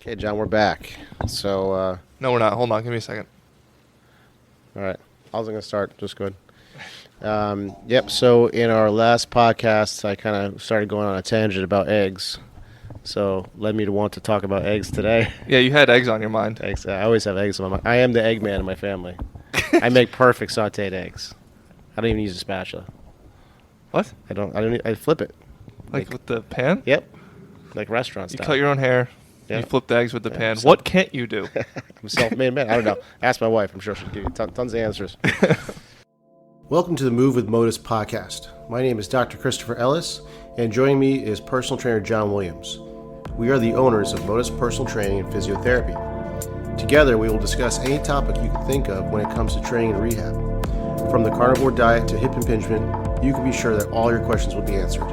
Okay, John, we're back. So, No, we're not. Hold on. Give me a second. all right. I was going to start. Just good. Yep. So, in our last podcast, I kind of started going on a tangent about eggs. So, led me to want to talk about eggs today. Yeah, you had eggs on your mind. Eggs. I always have eggs on my mind. I am the egg man in my family. I make perfect sautéed eggs. I don't even use a spatula. What? I flip it. Like with the pan? Yep. Like restaurant You style. cut your own hair. Yeah. You flip the eggs with the pan. So- What can't you do? I'm a self-made man. I don't know. Ask my wife. I'm sure she'll give you tons of answers. Welcome to the Move with Motus Podcast. My name is Dr. Christopher Ellis, and joining me is personal trainer John Williams. We are the owners of Motus Personal Training and Physiotherapy. Together, we will discuss any topic you can think of when it comes to training and rehab. From the carnivore diet to hip impingement, you can be sure that all your questions will be answered.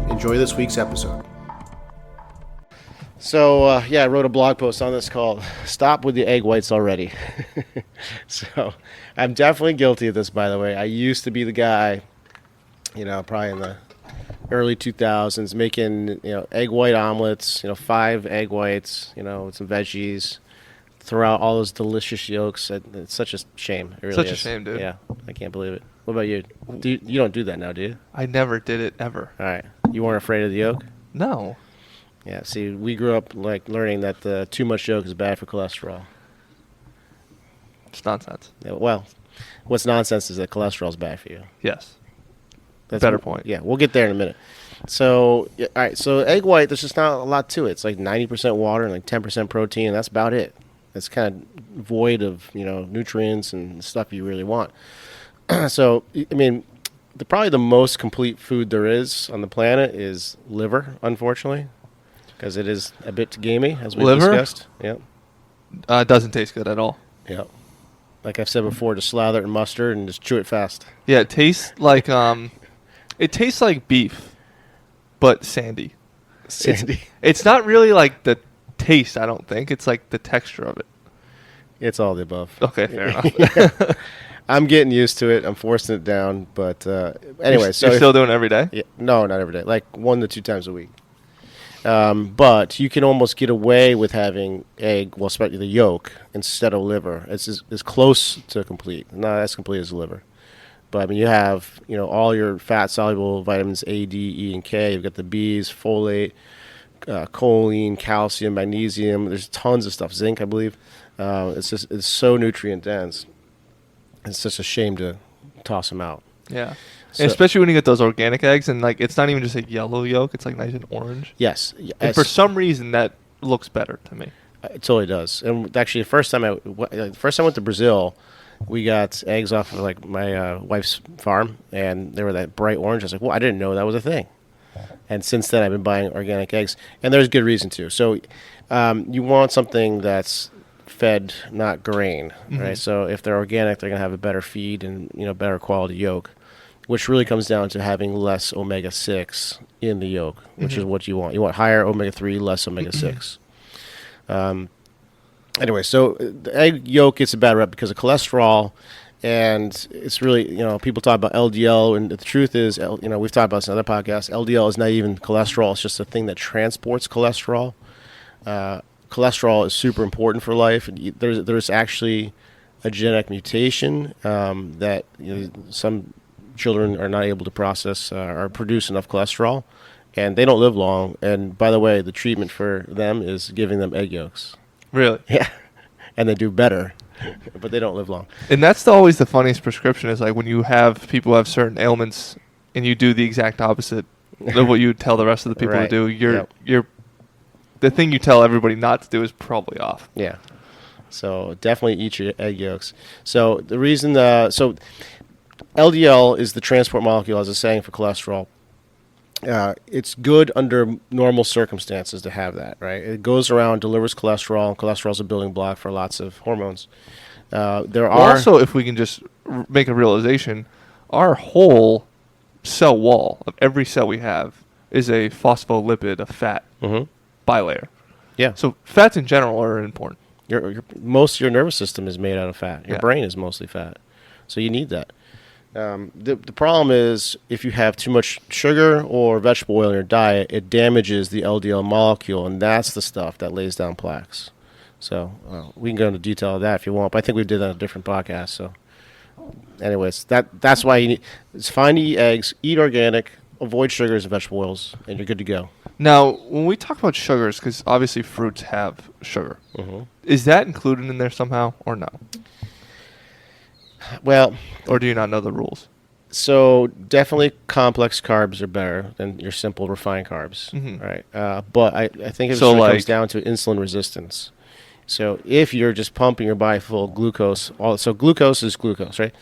Enjoy this week's episode. So, I wrote a blog post on this called Stop with the Egg Whites Already. So, I'm definitely guilty of this, by the way. I used to be the guy, probably in the early 2000s, making, egg white omelets, 5 egg whites, with some veggies, throw out all those delicious yolks. It's such a shame. It really is. Such a shame, dude. Yeah, I can't believe it. What about you? You don't do that now, do you? I never did it, ever. All right. You weren't afraid of the yolk? No. Yeah, see, we grew up learning that too much yolk is bad for cholesterol. It's nonsense. Yeah, well, what's nonsense is that cholesterol is bad for you. Yes. That's Better point. Yeah, we'll get there in a minute. So, all right, so egg white, there's just not a lot to it. It's like 90% water and like 10% protein, and that's about it. It's kind of void of, nutrients and stuff you really want. So, I mean, probably the most complete food there is on the planet is liver, unfortunately. Because it is a bit gamey, as we've discussed. Yep. It doesn't taste good at all. Yep. Like I've said before, just slather it in mustard and just chew it fast. Yeah, it tastes like beef, but sandy. Sandy. It's not really like the taste, I don't think. It's like the texture of it. It's all the above. Okay, fair enough. I'm getting used to it. I'm forcing it down. But anyway. You're still doing it every day? Yeah, no, not every day. Like 1 to 2 times a week. But you can almost get away with having egg, well, especially the yolk, instead of liver. It's as close to complete. Not as complete as liver. But, I mean, you have, all your fat-soluble vitamins A, D, E, and K. You've got the Bs, folate, choline, calcium, magnesium. There's tons of stuff. Zinc, I believe. It's so nutrient-dense. It's just a shame to toss them out. Yeah. So, and especially when you get those organic eggs, and it's not even just a yellow yolk; it's like nice and orange. Yes. And for some reason, that looks better to me. It totally does. And actually, the first time I went to Brazil, we got eggs off of my wife's farm, and they were that bright orange. I was like, well, I didn't know that was a thing. And since then, I've been buying organic eggs, and there's good reason to. So, you want something that's fed, not grain, right? So if they're organic, they're gonna have a better feed and better quality yolk. Which really comes down to having less omega-6 in the yolk, which is what you want. You want higher omega-3, less omega-6. Anyway, so the egg yolk gets a bad rep because of cholesterol, and it's really, people talk about LDL, and the truth is, we've talked about this in other podcasts, LDL is not even cholesterol. It's just a thing that transports cholesterol. Cholesterol is super important for life. And there's actually a genetic mutation that some children are not able to process or produce enough cholesterol, and they don't live long. And by the way, the treatment for them is giving them egg yolks. Really? Yeah, and they do better, but they don't live long. And that's always the funniest prescription is like when you have people have certain ailments and you do the exact opposite of what you tell the rest of the people Right. to do. You're the thing you tell everybody not to do is probably off. Yeah, so definitely eat your egg yolks. So the reason, LDL is the transport molecule, as I was saying, for cholesterol. It's good under normal circumstances to have that, right? It goes around, delivers cholesterol. Cholesterol is a building block for lots of hormones. Also, if we can just make a realization, our whole cell wall of every cell we have is a phospholipid, a fat bilayer. Yeah. So fats in general are important. Most of your nervous system is made out of fat. Your Yeah. brain is mostly fat. So you need that. The problem is if you have too much sugar or vegetable oil in your diet, it damages the LDL molecule, and that's the stuff that lays down plaques. So we can go into detail of that if you want, but I think we did that on a different podcast. So anyways, that's why you need, it's fine to eat eggs, eat organic, avoid sugars and vegetable oils, and you're good to go. Now, when we talk about sugars, because obviously fruits have sugar, is that included in there somehow or no? Well, or do you not know the rules? So definitely complex carbs are better than your simple refined carbs, right? But I think it comes down to insulin resistance. So if you're just pumping your body full of glucose, so glucose is glucose, right?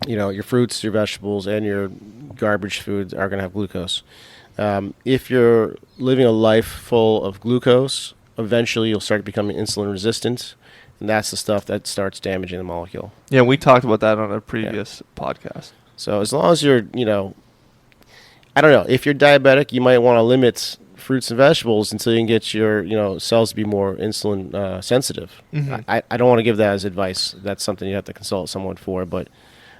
Your fruits, your vegetables, and your garbage foods are going to have glucose. If you're living a life full of glucose, eventually you'll start becoming insulin resistant. And that's the stuff that starts damaging the molecule. Yeah, we talked about that on a previous podcast. So as long as you're, I don't know, if you're diabetic, you might want to limit fruits and vegetables until you can get your, cells to be more insulin sensitive. I don't want to give that as advice. That's something you have to consult someone for, but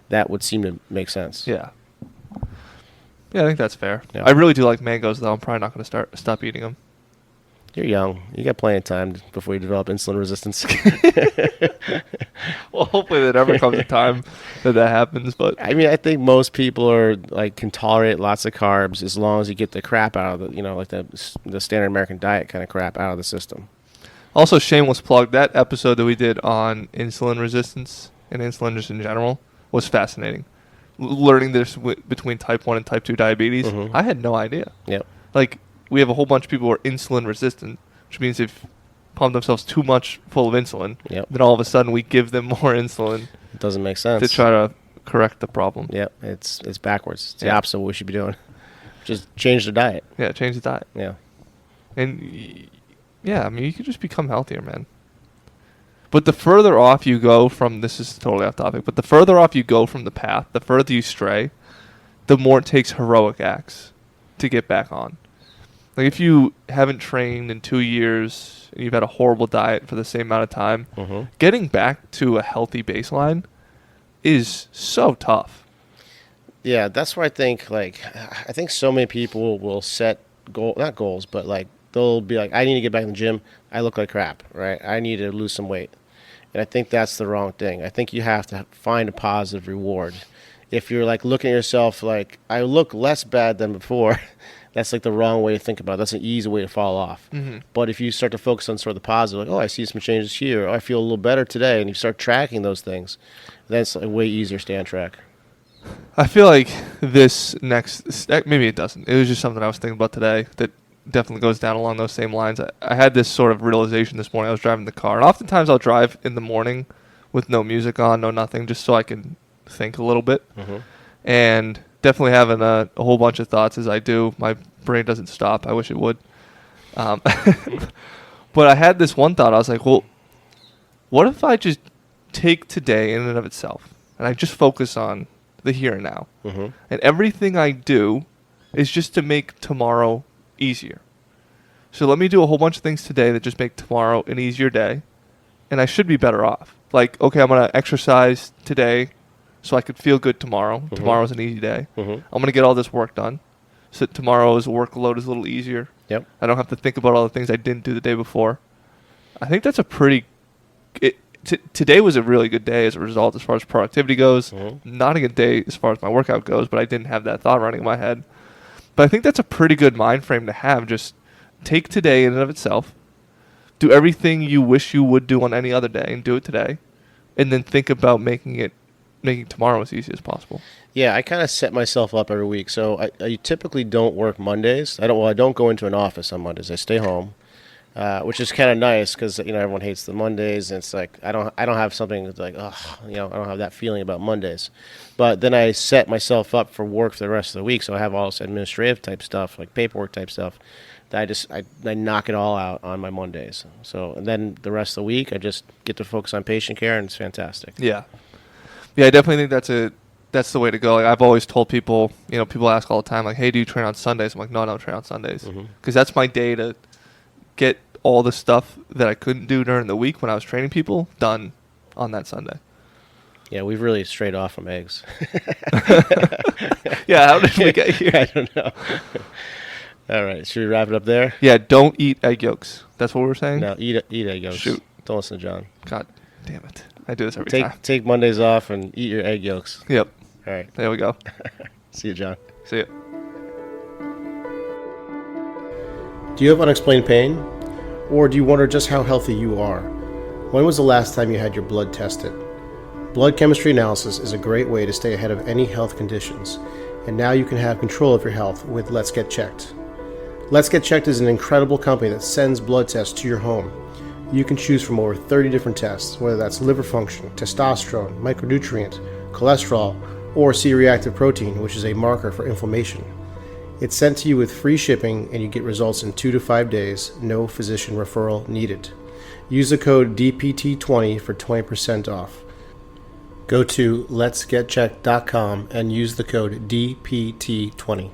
that would seem to make sense. Yeah. Yeah, I think that's fair. Yeah. I really do like mangoes, though. I'm probably not going to stop eating them. You're young. You got plenty of time before you develop insulin resistance. Well, hopefully there never comes a time that happens. But I mean, I think most people can tolerate lots of carbs as long as you get the crap out of the standard American diet kind of crap out of the system. Also, shameless plug, that episode that we did on insulin resistance and insulin just in general was fascinating. Learning this between type 1 and type 2 diabetes, I had no idea. Yep. We have a whole bunch of people who are insulin resistant, which means they've pumped themselves too much full of insulin. Yep. Then all of a sudden we give them more insulin. It doesn't make sense. To try to correct the problem. Yep, it's backwards. It's the opposite of what we should be doing. Just change the diet. Yeah, change the diet. Yeah. And, I mean, you could just become healthier, man. But the further off you go from, this is totally off topic, but the further off you go from the path, the further you stray, the more it takes heroic acts to get back on. If you haven't trained in 2 years and you've had a horrible diet for the same amount of time, getting back to a healthy baseline is so tough. Yeah, that's where I think so many people will set not goals, but they'll be like, I need to get back in the gym. I look like crap, right? I need to lose some weight. And I think that's the wrong thing. I think you have to find a positive reward. If you're looking at yourself I look less bad than before, that's the wrong way to think about it. That's an easy way to fall off. But if you start to focus on sort of the positive, I see some changes here, I feel a little better today, and you start tracking those things, then it's way easier to stay on track. I feel like this next, maybe it doesn't. It was just something I was thinking about today that definitely goes down along those same lines. I had this sort of realization this morning. I was driving the car, and oftentimes I'll drive in the morning with no music on, no nothing, just so I can think a little bit. And definitely having a whole bunch of thoughts as I do. My brain doesn't stop. I wish it would. But I had this one thought. I was like, well, what if I just take today in and of itself, and I just focus on the here and now, and everything I do is just to make tomorrow easier. So let me do a whole bunch of things today that just make tomorrow an easier day, and I should be better off. Okay, I'm going to exercise today so I could feel good tomorrow. Tomorrow's an easy day. I'm going to get all this work done so that tomorrow's workload is a little easier. Yep. I don't have to think about all the things I didn't do the day before. I think that's a pretty... today was a really good day as a result as far as productivity goes. Not a good day as far as my workout goes, but I didn't have that thought running in my head. But I think that's a pretty good mind frame to have. Just take today in and of itself, do everything you wish you would do on any other day and do it today, and then think about making tomorrow as easy as possible. Yeah, I kind of set myself up every week. So I typically don't work Mondays. I don't go into an office on Mondays. I stay home, which is kind of nice because everyone hates the Mondays, and it's I don't have something that's I don't have that feeling about Mondays. But then I set myself up for work for the rest of the week, so I have all this administrative type stuff, paperwork type stuff, that I knock it all out on my Mondays. So and then the rest of the week I just get to focus on patient care, and it's fantastic. Yeah, I definitely think that's the way to go. I've always told people, people ask all the time, hey, do you train on Sundays? I'm like, no, I don't train on Sundays because that's my day to get all the stuff that I couldn't do during the week when I was training people done on that Sunday. Yeah, we've really strayed off from eggs. Yeah, how did we get here? I don't know. All right, should we wrap it up there? Yeah, don't eat egg yolks. That's what we're saying? No, eat egg yolks. Shoot. Don't listen to John. God damn it. I do this every time. Take Mondays off and eat your egg yolks. Yep. All right. There we go. See you, John. See ya. Do you have unexplained pain? Or do you wonder just how healthy you are? When was the last time you had your blood tested? Blood chemistry analysis is a great way to stay ahead of any health conditions, and now you can have control of your health with Let's Get Checked. Let's Get Checked is an incredible company that sends blood tests to your home. You can choose from over 30 different tests, whether that's liver function, testosterone, micronutrient, cholesterol, or C-reactive protein, which is a marker for inflammation. It's sent to you with free shipping, and you get results in 2 to 5 days, no physician referral needed. Use the code DPT20 for 20% off. Go to letsgetchecked.com and use the code DPT20.